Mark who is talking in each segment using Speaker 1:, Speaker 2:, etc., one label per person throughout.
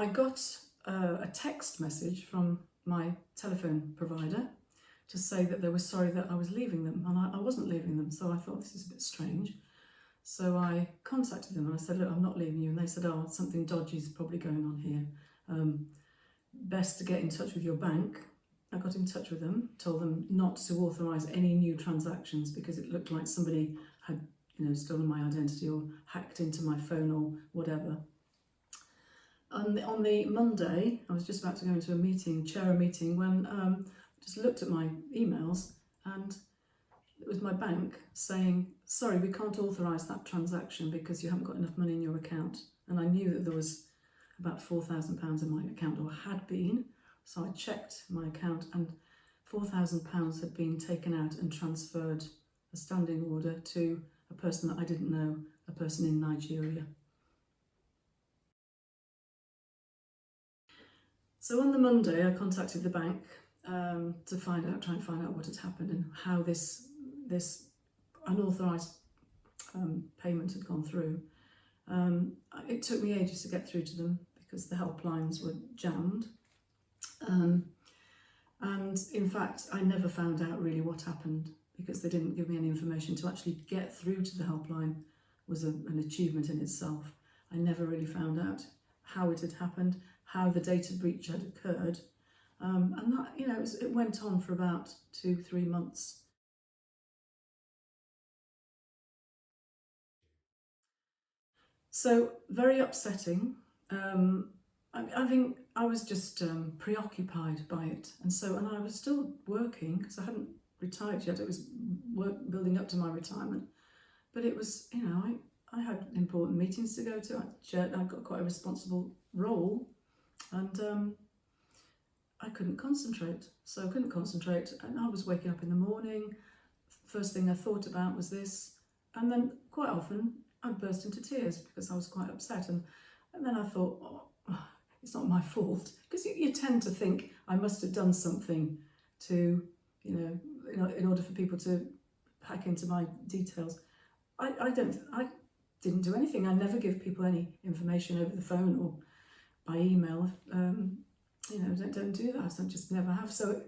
Speaker 1: I got a text message from my telephone provider to say that they were sorry that I was leaving them, and I wasn't leaving them, so I thought this is a bit strange. So I contacted them and I said, look, I'm not leaving you. And they said, oh, something dodgy is probably going on here. Best to get in touch with your bank. I got in touch with them, told them not to authorise any new transactions because it looked like somebody had, stolen my identity or hacked into my phone or whatever. On the Monday, I was just about to go into a meeting, chair a meeting, when I just looked at my emails and it was my bank saying, sorry, we can't authorise that transaction because you haven't got enough money in your account. And I knew that there was about £4,000 in my account, or had been. So I checked my account and £4,000 had been taken out and transferred, a standing order, to a person that I didn't know, a person in Nigeria. So on the Monday, I contacted the bank to try and find out what had happened and how this unauthorised payment had gone through. It took me ages to get through to them because the helplines were jammed. And in fact, I never found out really what happened because they didn't give me any information. To actually get through to the helpline was an achievement in itself. I never really found out how it had happened, how the data breach had occurred. And that, it went on for about 2-3 months. So very upsetting. I think I was just preoccupied by it, and I was still working because I hadn't retired yet. It was building up to my retirement, but it was, I had important meetings to go to. I got quite a responsible role, and I couldn't concentrate. So I couldn't concentrate, and I was waking up in the morning. First thing I thought about was this, and then quite often I'd burst into tears because I was quite upset, and then I thought, oh, it's not my fault, because you tend to think I must have done something to, in order for people to hack into my details. I didn't do anything. I never give people any information over the phone or by email. Don't do that. I just never have. So,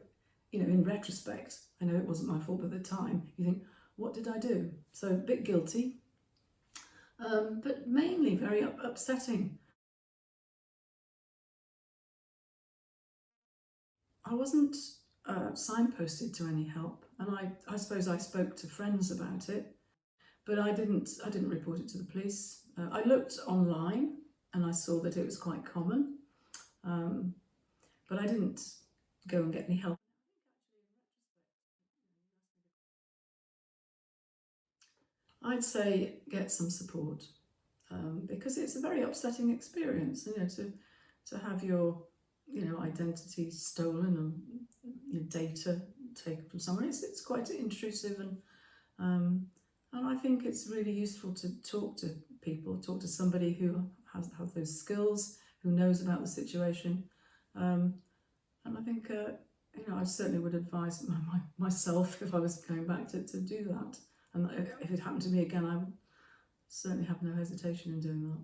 Speaker 1: in retrospect, I know it wasn't my fault, but at the time you think, what did I do? So a bit guilty, but mainly very upsetting. I wasn't signposted to any help, and I suppose I spoke to friends about it, but I didn't report it to the police. I looked online and I saw that it was quite common, but I didn't go and get any help. I'd say get some support, because it's a very upsetting experience, to have your identity stolen and your data taken from someone. It's quite intrusive, and I think it's really useful to talk to people, talk to somebody who has those skills, who knows about the situation, and I think I certainly would advise myself, if I was going back, to do that. And if it happened to me again, I would certainly have no hesitation in doing that.